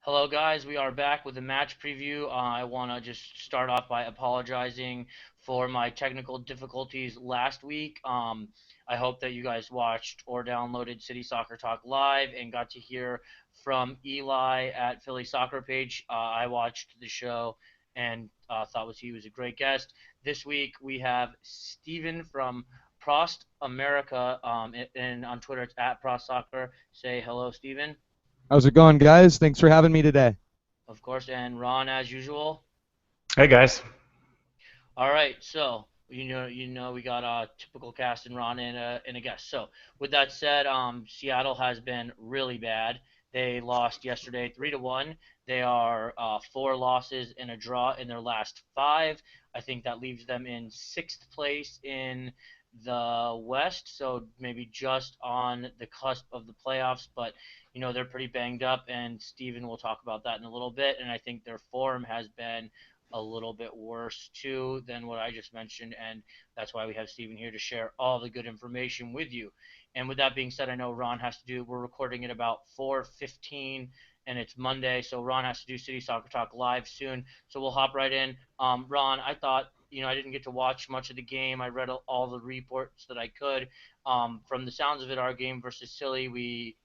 Hello, guys. We are back with a match preview. I want to just start off by apologizing for my technical difficulties last week. I hope that you guys watched or downloaded City Soccer Talk Live and got to hear from Eli at Philly Soccer Page. I watched the show and thought he was a great guest. This week we have Steven from Prost America, and on Twitter it's at Prost Soccer. Say hello, Steven. How's it going, guys? Thanks for having me today. Of course, and Ron as usual. Hey guys. All right, so we got a typical cast and Ron and a guest. So with that said, Seattle has been really bad. They lost yesterday 3-1. They are four losses and a draw in their last five. I think that leaves them in sixth place in the West, so maybe just on the cusp of the playoffs. But they're pretty banged up, and Steven will talk about that in a little bit. And I think their form has been a little bit worse too than what I just mentioned, and that's why we have Steven here to share all the good information with you. And with that being said, I know Ron has to do. We're recording at about 4:15, and it's Monday, so Ron has to do City Soccer Talk live soon. So we'll hop right in. Ron, I thought I didn't get to watch much of the game. I read all the reports that I could. From the sounds of it, our game versus Philly, we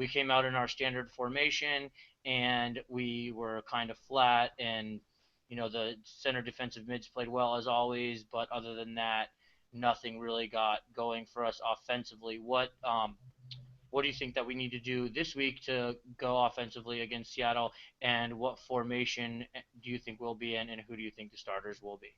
came out in our standard formation and we were kind of flat. And the center defensive mids played well as always, but other than that, nothing really got going for us offensively. What do you think that we need to do this week to go offensively against Seattle, and what formation do you think we'll be in, and who do you think the starters will be?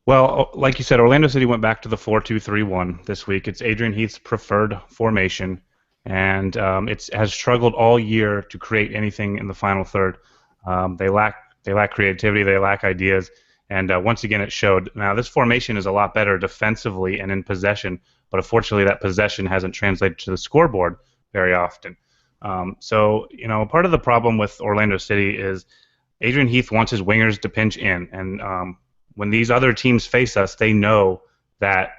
Well, like you said, Orlando City went back to the 4-2-3-1 this week. It's Adrian Heath's preferred formation, and it has struggled all year to create anything in the final third. They lack creativity, they lack ideas, and once again it showed. Now this formation is a lot better defensively and in possession, but unfortunately that possession hasn't translated to the scoreboard very often. Part of the problem with Orlando City is Adrian Heath wants his wingers to pinch in, and when these other teams face us, they know that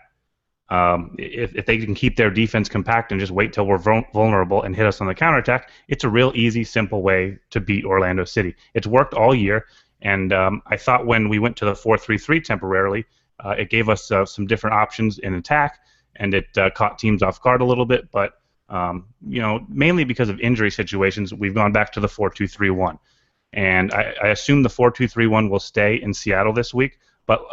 if they can keep their defense compact and just wait till we're vulnerable and hit us on the counterattack, it's a real easy, simple way to beat Orlando City. It's worked all year, and I thought when we went to the 4-3-3 temporarily, it gave us some different options in attack, and it caught teams off guard a little bit. But mainly because of injury situations, we've gone back to the 4-2-3-1. And I assume the 4-2-3-1 will stay in Seattle this week. But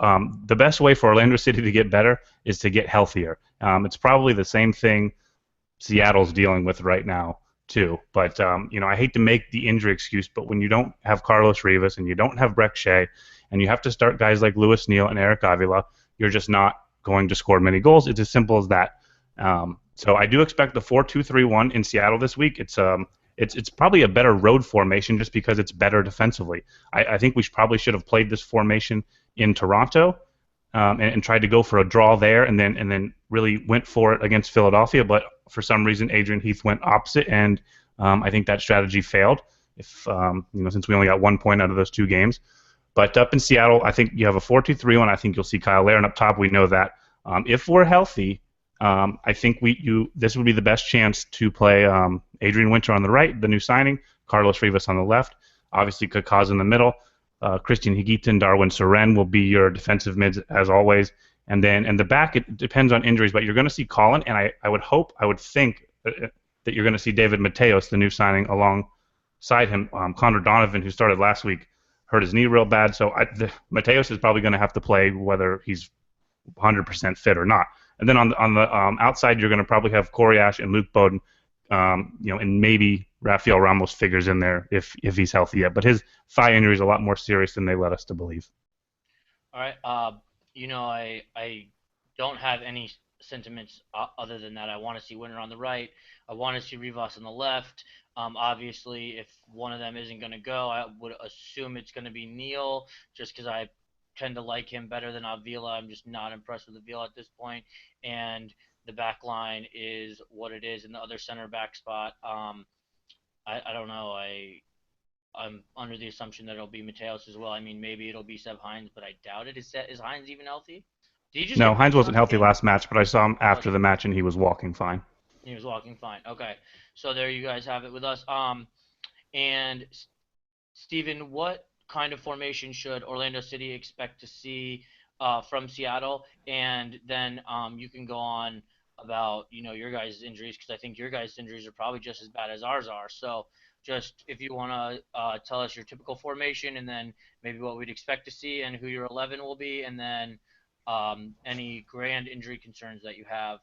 the best way for Orlando City to get better is to get healthier. It's probably the same thing Seattle's dealing with right now, too. But, I hate to make the injury excuse, but when you don't have Carlos Rivas and you don't have Breck Shea, and you have to start guys like Luis Neal and Eric Avila, you're just not going to score many goals. It's as simple as that. So I do expect the 4-2-3-1 in Seattle this week. It's probably a better road formation just because it's better defensively. I think we probably should have played this formation in Toronto and tried to go for a draw there, and then really went for it against Philadelphia. But for some reason, Adrian Heath went opposite, and I think that strategy failed. Since we only got 1 point out of those two games. But up in Seattle, I think you have a 4-2-3-1. I think you'll see Kyle Larin up top. We know that. If we're healthy, I think this would be the best chance to play Adrian Winter on the right, the new signing, Carlos Rivas on the left, obviously Kakaz in the middle, Christian Higuita, Darwin Soren will be your defensive mids as always, and then in the back it depends on injuries, but you're going to see Colin, and I would think that you're going to see David Mateos, the new signing, alongside him. Connor Donovan, who started last week, hurt his knee real bad, so Mateos is probably going to have to play whether he's 100% fit or not. And then on the outside, you're going to probably have Corey Ash and Luke Bowden, and maybe Rafael Ramos figures in there if he's healthy yet. But his thigh injury is a lot more serious than they led us to believe. All right. I don't have any sentiments other than that. I want to see Winter on the right. I want to see Rivas on the left. Obviously, if one of them isn't going to go, I would assume it's going to be Neil, just because I tend to like him better than Avila. I'm just not impressed with Avila at this point. And the back line is what it is in the other center back spot. I don't know. I'm under the assumption that it'll be Mateos as well. I mean, maybe it'll be Seb Hines, but I doubt it. Is Hines even healthy? Did he just No, get Hines benched wasn't last healthy game? last match, but I saw him after Okay. the match, and he was walking fine. He was walking fine. Okay, so there you guys have it with us. And Steven, what kind of formation should Orlando City expect to see from Seattle? And then you can go on about your guys' injuries because I think your guys' injuries are probably just as bad as ours are. So just if you want to tell us your typical formation and then maybe what we'd expect to see and who your 11 will be, and then any grand injury concerns that you have.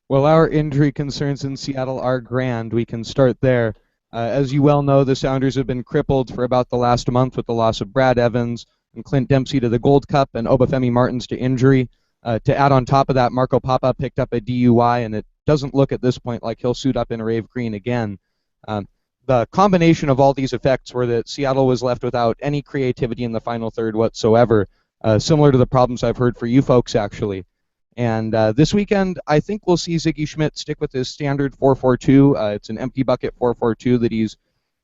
Well, our injury concerns in Seattle are grand. We can start there. As you well know, the Sounders have been crippled for about the last month with the loss of Brad Evans and Clint Dempsey to the Gold Cup and Obafemi Martins to injury. To add on top of that, Marco Papa picked up a DUI, and it doesn't look at this point like he'll suit up in Rave Green again. Um, the combination of all these effects were that Seattle was left without any creativity in the final third whatsoever, similar to the problems I've heard for you folks, actually. And this weekend, I think we'll see Ziggy Schmidt stick with his standard 4-4-2. It's an empty bucket 4-4-2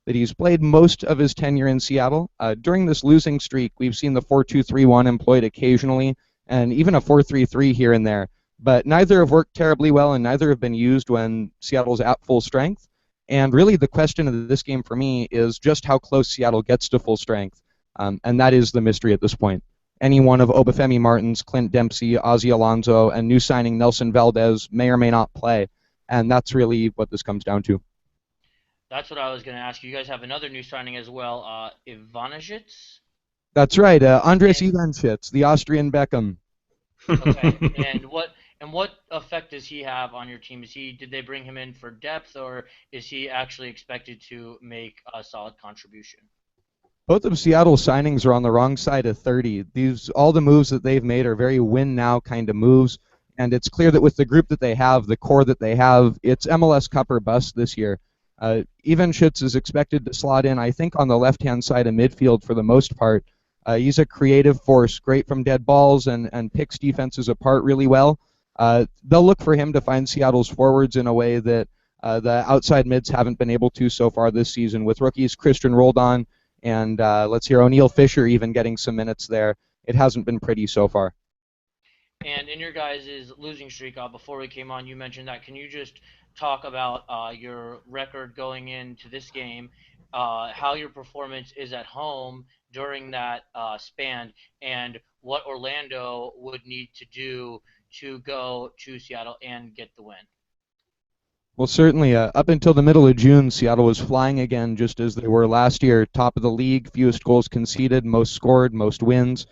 that he's played most of his tenure in Seattle. During this losing streak, we've seen the 4-2-3-1 employed occasionally, and even a 4-3-3 here and there. But neither have worked terribly well, and neither have been used when Seattle's at full strength. And really, the question of this game for me is just how close Seattle gets to full strength, and that is the mystery at this point. Any one of Obafemi Martins, Clint Dempsey, Ozzy Alonso, and new signing Nelson Valdez may or may not play, and that's really what this comes down to. That's what I was going to ask you. You guys have another new signing as well, Ivanovic. That's right, Andres And Ivanschitz, the Austrian Beckham. okay, and what effect does he have on your team? Did they bring him in for depth, or is he actually expected to make a solid contribution? Both of Seattle's signings are on the wrong side of 30. All the moves that they've made are very win now kind of moves, and it's clear that with the group that they have, the core that they have, it's MLS Cup or bust this year. Ivanschitz is expected to slot in, I think, on the left-hand side of midfield for the most part. He's a creative force, great from dead balls, and picks defenses apart really well. They'll look for him to find Seattle's forwards in a way that the outside mids haven't been able to so far this season, with rookies Christian Roldan and let's hear O'Neill Fisher even getting some minutes there. It hasn't been pretty so far. And in your guys' losing streak, before we came on, you mentioned that. Can you just talk about your record going into this game, how your performance is at home during that span, and what Orlando would need to do to go to Seattle and get the win? Well, certainly, up until the middle of June, Seattle was flying again, just as they were last year. Top of the league, fewest goals conceded, most scored, most wins.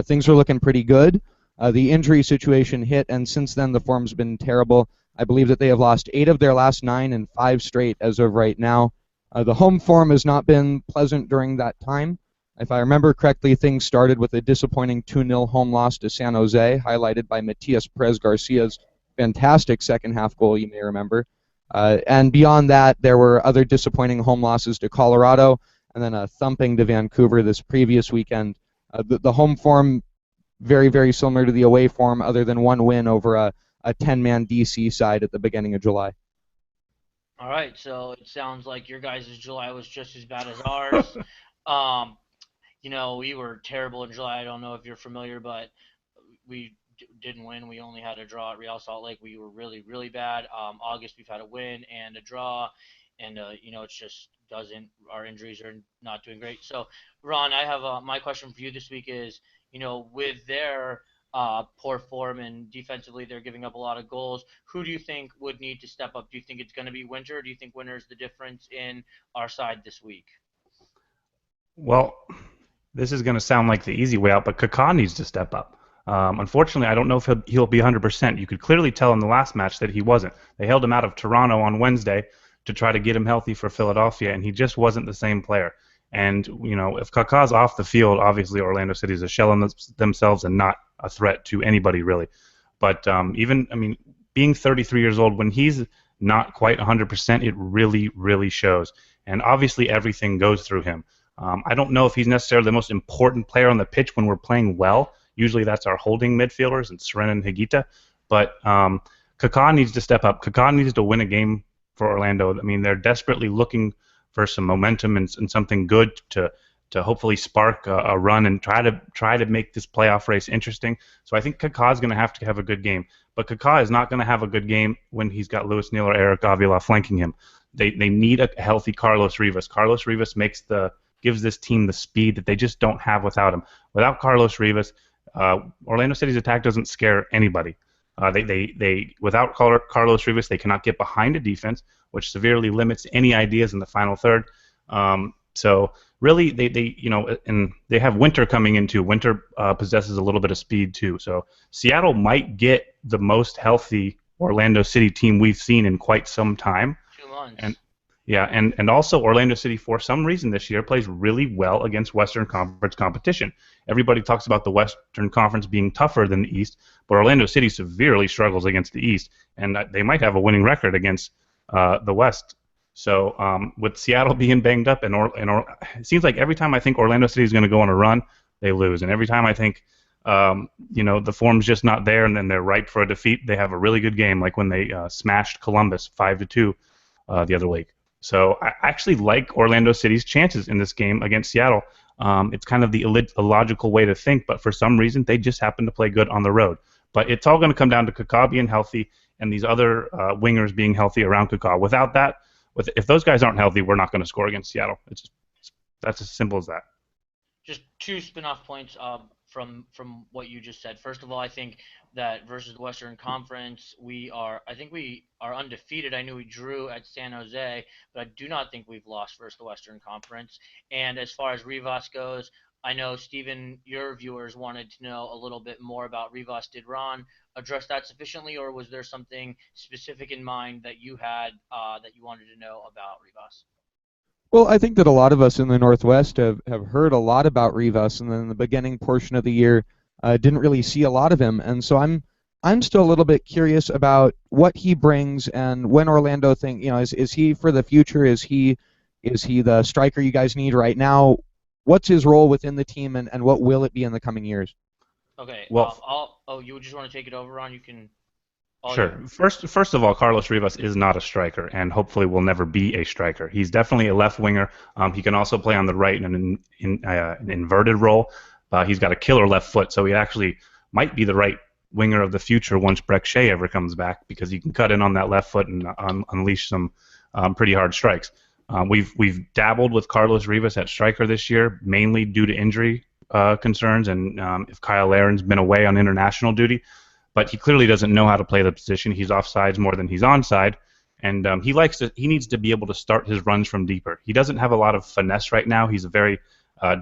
Things were looking pretty good. The injury situation hit, and since then the form's been terrible. I believe that they have lost 8 of their last 9 and 5 straight as of right now. The home form has not been pleasant during that time. If I remember correctly, things started with a disappointing 2-0 home loss to San Jose, highlighted by Matias Perez Garcia's fantastic second half goal, you may remember. And beyond that, there were other disappointing home losses to Colorado and then a thumping to Vancouver this previous weekend. The home form, very, very similar to the away form, other than one win over a 10-man DC side at the beginning of July. All right, so it sounds like your guys' July was just as bad as ours. Um, we were terrible in July. I don't know if you're familiar, but we didn't win. We only had a draw at Real Salt Lake. We were really, really bad. August, we've had a win and a draw, and it's just doesn't. Our injuries are not doing great. So, Ron, I have my question for you this week is, with their poor form and defensively, they're giving up a lot of goals. Who do you think would need to step up? Do you think it's going to be Winter? Or do you think Winter is the difference in our side this week? Well, this is going to sound like the easy way out, but Kaká needs to step up. Unfortunately, I don't know if he'll be 100%. You could clearly tell in the last match that he wasn't. They held him out of Toronto on Wednesday to try to get him healthy for Philadelphia, and he just wasn't the same player. And, if Kaká's off the field, obviously Orlando City is a shell in themselves and not a threat to anybody, really. But being 33 years old, when he's not quite 100%, it really, really shows. And obviously everything goes through him. I don't know if he's necessarily the most important player on the pitch when we're playing well. Usually that's our holding midfielders, and Seren and Higuita. But Kaká needs to step up. Kaká needs to win a game for Orlando. I mean, they're desperately looking for some momentum and something good to to hopefully spark a run and try to make this playoff race interesting. So I think Kaká is going to have a good game, but Kaká is not going to have a good game when he's got Luis Neal or Eric Avila flanking him. They need a healthy Carlos Rivas. Carlos Rivas gives this team the speed that they just don't have without him. Without Carlos Rivas, Orlando City's attack doesn't scare anybody. Without Carlos Rivas, they cannot get behind a defense, which severely limits any ideas in the final third. So really, and they have Winter coming in too. Winter possesses a little bit of speed too. So Seattle might get the most healthy Orlando City team we've seen in quite some time. 2 months. And yeah, and also Orlando City, for some reason this year, plays really well against Western Conference competition. Everybody talks about the Western Conference being tougher than the East, but Orlando City severely struggles against the East, and they might have a winning record against the West. So with Seattle being banged up, it seems like every time I think Orlando City is going to go on a run, they lose, and every time I think the form's just not there, and then they're ripe for a defeat, they have a really good game, like when they smashed Columbus 5-2 the other week. So I actually like Orlando City's chances in this game against Seattle. It's kind of the illogical way to think, but for some reason they just happen to play good on the road. But it's all going to come down to Kaká being healthy and these other wingers being healthy around Kaká. Without that, if those guys aren't healthy, we're not going to score against Seattle. That's as simple as that. Just two spin-off points from what you just said. First of all, I think that versus the Western Conference, I think we are undefeated. I knew we drew at San Jose, but I do not think we've lost versus the Western Conference. And as far as Rivas goes, I know, Steven, your viewers wanted to know a little bit more about Rivas. Did Ron address that sufficiently, or was there something specific in mind that you had that you wanted to know about Rivas? Well, I think that a lot of us in the Northwest have heard a lot about Rivas, and then in the beginning portion of the year didn't really see a lot of him. And so I'm still a little bit curious about what he brings and when Orlando is he for the future? Is he the striker you guys need right now? What's his role within the team, and what will it be in the coming years? Okay. Well, You just want to take it over, Ron? You can. Sure. First of all, Carlos Rivas is not a striker, and hopefully will never be a striker. He's definitely a left winger. He can also play on the right in an inverted role. He's got a killer left foot, so he actually might be the right winger of the future once Breck Shea ever comes back, because he can cut in on that left foot and unleash some pretty hard strikes. We've dabbled with Carlos Rivas at striker this year, mainly due to injury concerns, and if Kyle Aaron's been away on international duty. But he clearly doesn't know how to play the position. He's offsides more than he's onside, and he needs to be able to start his runs from deeper. He doesn't have a lot of finesse right now. He's a very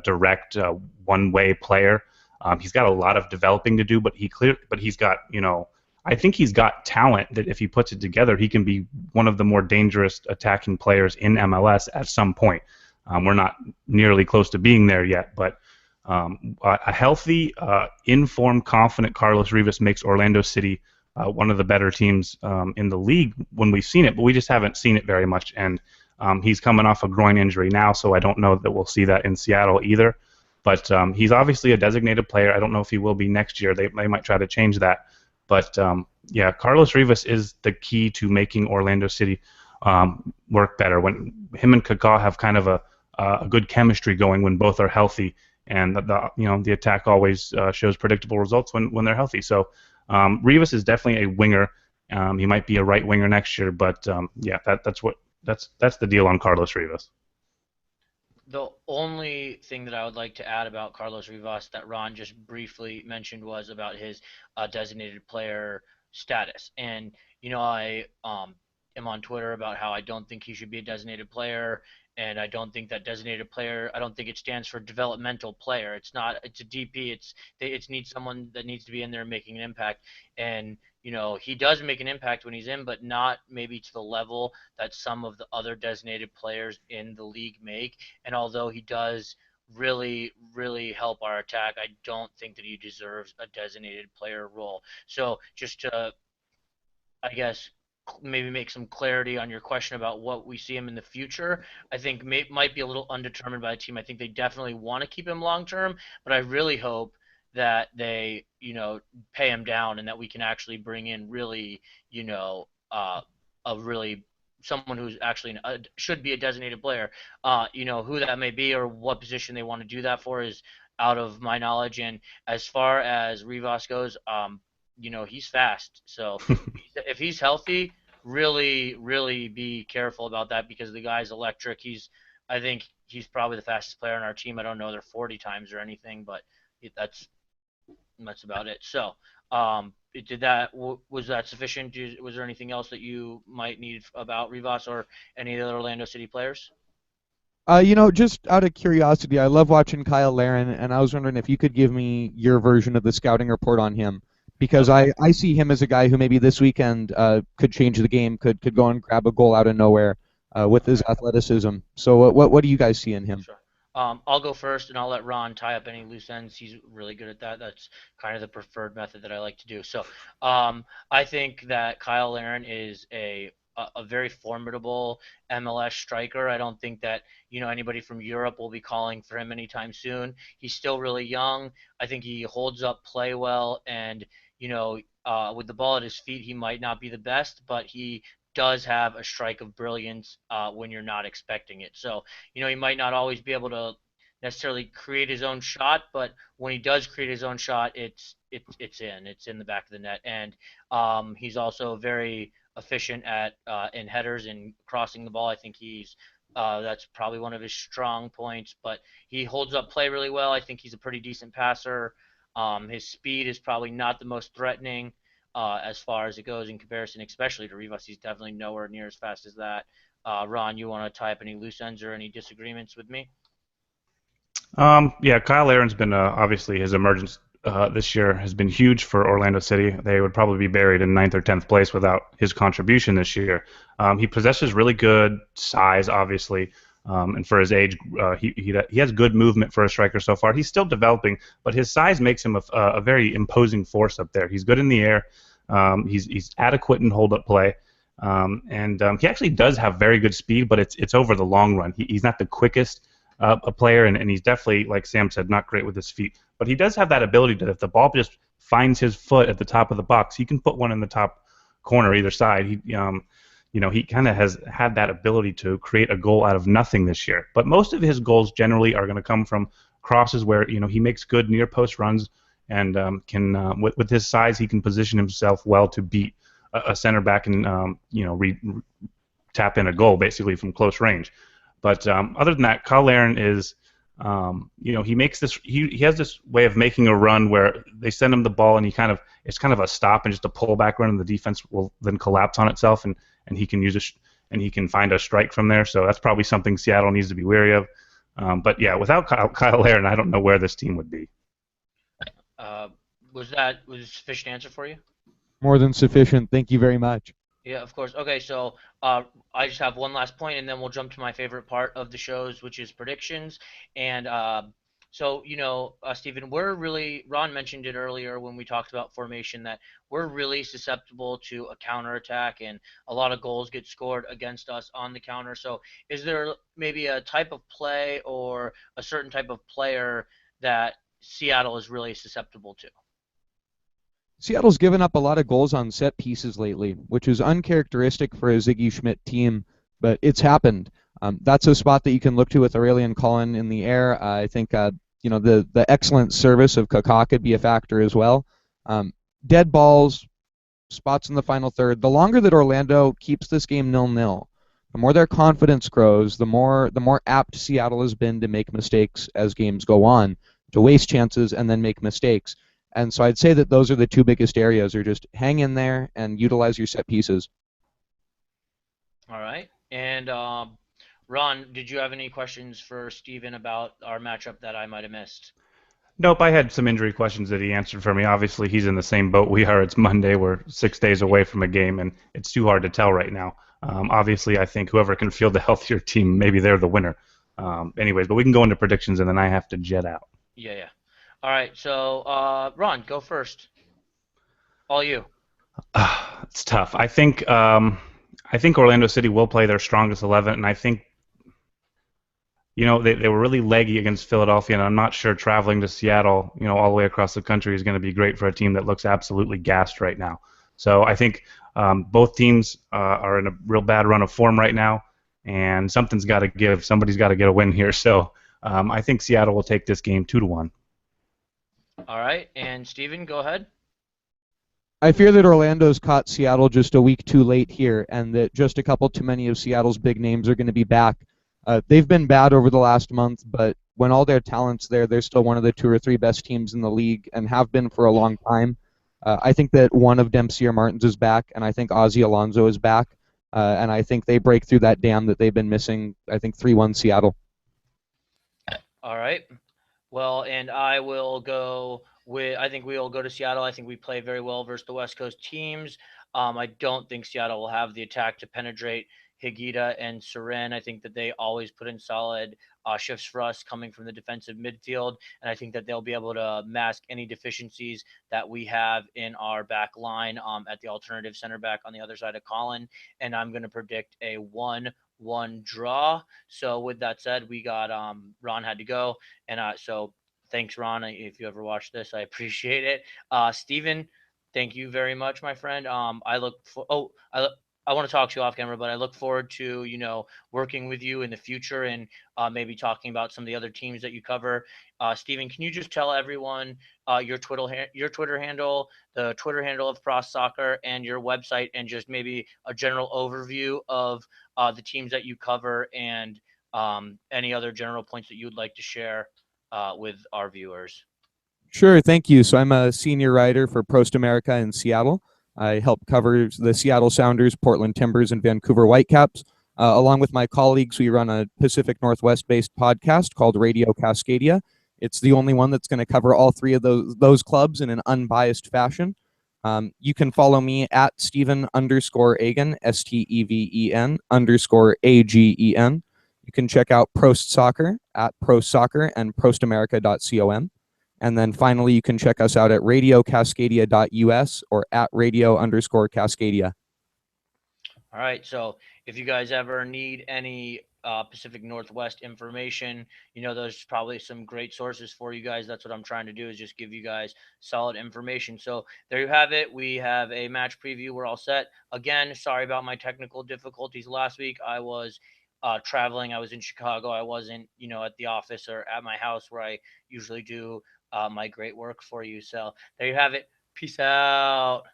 direct, one-way player. He's got a lot of developing to do, but he's got, I think he's got talent that if he puts it together, he can be one of the more dangerous attacking players in MLS at some point. We're not nearly close to being there yet, but a healthy, informed, confident Carlos Rivas makes Orlando City one of the better teams in the league when we've seen it, but we just haven't seen it very much. And he's coming off a groin injury now, so I don't know that we'll see that in Seattle either. But he's obviously a designated player. I don't know if he will be next year. They might try to change that. But yeah, Carlos Rivas is the key to making Orlando City work better. When him and Kaká have kind of a good chemistry going when both are healthy. And the attack always shows predictable results when they're healthy. So Rivas is definitely a winger. He might be a right winger next year, but yeah, that's the deal on Carlos Rivas. The only thing that I would like to add about Carlos Rivas that Ron just briefly mentioned was about his designated player status. And I am on Twitter about how I don't think he should be a designated player, and I don't think that designated player. I don't think it stands for developmental player. It's not. It's a DP. It needs someone that needs to be in there making an impact. And he does make an impact when he's in, but not maybe to the level that some of the other designated players in the league make. And although he does really, really help our attack, I don't think that he deserves a designated player role. So just to, I guess, maybe make some clarity on your question about what we see him in the future. I think might be a little undetermined by the team. I think they definitely want to keep him long term, but I really hope that they, pay him down and that we can actually bring in really, a really someone who's actually should be a designated player. Who that may be or what position they want to do that for is out of my knowledge. And as far as Rivas goes, he's fast. So if he's healthy, really, really be careful about that because the guy's electric. I think he's probably the fastest player on our team. I don't know their 40 times or anything, but that's that's about it. So, was that sufficient? Was there anything else that you might need about Rivas or any of the other Orlando City players? Just out of curiosity, I love watching Kyle Laren, and I was wondering if you could give me your version of the scouting report on him, because Okay. I see him as a guy who maybe this weekend could change the game, could go and grab a goal out of nowhere with his Okay. athleticism. So what do you guys see in him? Sure. I'll go first, and I'll let Ron tie up any loose ends. He's really good at that. That's kind of the preferred method that I like to do. So, I think that Kyle Laren is a very formidable MLS striker. I don't think that anybody from Europe will be calling for him anytime soon. He's still really young. I think he holds up play well, and with the ball at his feet, he might not be the best, but he does have a strike of brilliance when you're not expecting it. So he might not always be able to necessarily create his own shot, but when he does create his own shot, it's in the back of the net, and he's also very efficient at in headers and crossing the ball. I think that's probably one of his strong points, but he holds up play really well. I think he's a pretty decent passer. His speed is probably not the most threatening as far as it goes in comparison, especially to Rivas. He's definitely nowhere near as fast as that. Ron, you want to tie up any loose ends or any disagreements with me? Yeah, Kyle Aaron's been obviously his emergence this year has been huge for Orlando City. They would probably be buried in ninth or 10th place without his contribution this year. He possesses really good size, obviously, and for his age, he has good movement for a striker so far. He's still developing, but his size makes him a very imposing force up there. He's good in the air. He's adequate in hold-up play. And he actually does have very good speed, but it's over the long run. He's not the quickest a player, and he's definitely, like Sam said, not great with his feet. But he does have that ability to, if the ball just finds his foot at the top of the box, he can put one in the top corner either side. He kind of has had that ability to create a goal out of nothing this year. But most of his goals generally are going to come from crosses where he makes good near post runs and can with his size he can position himself well to beat a center back and tap in a goal basically from close range. But other than that, Kyle Aaron is, he makes this. He has this way of making a run where they send him the ball and it's kind of a stop and just a pullback run, and the defense will then collapse on itself, and he can and he can find a strike from there. So that's probably something Seattle needs to be wary of. But yeah, without Kyle Aaron, I don't know where this team would be. Was a sufficient answer for you? More than sufficient. Thank you very much. Yeah, of course. Okay, so I just have one last point, and then we'll jump to my favorite part of the shows, which is predictions. And Stephen, Ron mentioned it earlier when we talked about formation that we're really susceptible to a counterattack, and a lot of goals get scored against us on the counter. So, is there maybe a type of play or a certain type of player that Seattle is really susceptible to? Seattle's given up a lot of goals on set pieces lately, which is uncharacteristic for a Ziggy Schmidt team, but it's happened. That's a spot that you can look to with Aurelian Collin in the air. I think the excellent service of Kaká could be a factor as well. Dead balls, spots in the final third. The longer that Orlando keeps this game 0-0, the more their confidence grows, the more apt Seattle has been to make mistakes as games go on, to waste chances and then make mistakes. And so I'd say that those are the two biggest areas, are just hang in there and utilize your set pieces. All right. And Ron, did you have any questions for Steven about our matchup that I might have missed? Nope, I had some injury questions that he answered for me. Obviously, he's in the same boat we are. It's Monday. We're 6 days away from a game, and it's too hard to tell right now. Obviously, I think whoever can field the healthier team, maybe they're the winner. Anyways, but we can go into predictions, and then I have to jet out. Yeah, yeah. All right, so Ron, go first. All you. It's tough. I think Orlando City will play their strongest 11, and I think they were really leggy against Philadelphia, and I'm not sure traveling to Seattle, all the way across the country is going to be great for a team that looks absolutely gassed right now. So I think both teams are in a real bad run of form right now, and something's got to give. Somebody's got to get a win here. So I think Seattle will take this game 2-1. All right, and Steven, go ahead. I fear that Orlando's caught Seattle just a week too late here, and that just a couple too many of Seattle's big names are going to be back. They've been bad over the last month, but when all their talent's there, they're still one of the 2 or 3 best teams in the league and have been for a long time. I think that one of Dempsey or Martins is back, and I think Ozzie Alonso is back, and I think they break through that dam that they've been missing. I think 3-1 Seattle. All right. Well, and I will go with. I think we will go to Seattle. I think we play very well versus the West Coast teams. I don't think Seattle will have the attack to penetrate Higuita and Seren. I think that they always put in solid shifts for us coming from the defensive midfield, and I think that they'll be able to mask any deficiencies that we have in our back line at the alternative center back on the other side of Colin. And I'm going to predict a 1-1 draw. So with that said, we got Ron had to go. And so thanks, Ron. If you ever watch this, I appreciate it. Steven, thank you very much, my friend. I look for, I want to talk to you off camera, but I look forward to, working with you in the future and maybe talking about some of the other teams that you cover. Steven, can you just tell everyone your Twitter handle, the Twitter handle of Pro Soccer, and your website, and just maybe a general overview of the teams that you cover and any other general points that you would like to share with our viewers? Sure, thank you. So I'm a senior writer for Prost America in Seattle. I help cover the Seattle Sounders, Portland Timbers, and Vancouver Whitecaps. Along with my colleagues, we run a Pacific Northwest-based podcast called Radio Cascadia. It's the only one that's going to cover all 3 of those clubs in an unbiased fashion. You can follow me at Steven_Agen, STEVEN_AGEN. You can check out Prost Soccer at Prost Soccer and prostamerica.com. And then finally, you can check us out at radiocascadia.us or at radio_Cascadia. All right. So if you guys ever need any Pacific Northwest information, there's probably some great sources for you guys. That's what I'm trying to do, is just give you guys solid information. So there you have it. We have a match preview. We're all set. Again, sorry about my technical difficulties last week. I was traveling. I was in Chicago. I wasn't, at the office or at my house where I usually do my great work for you. So there you have it. Peace out.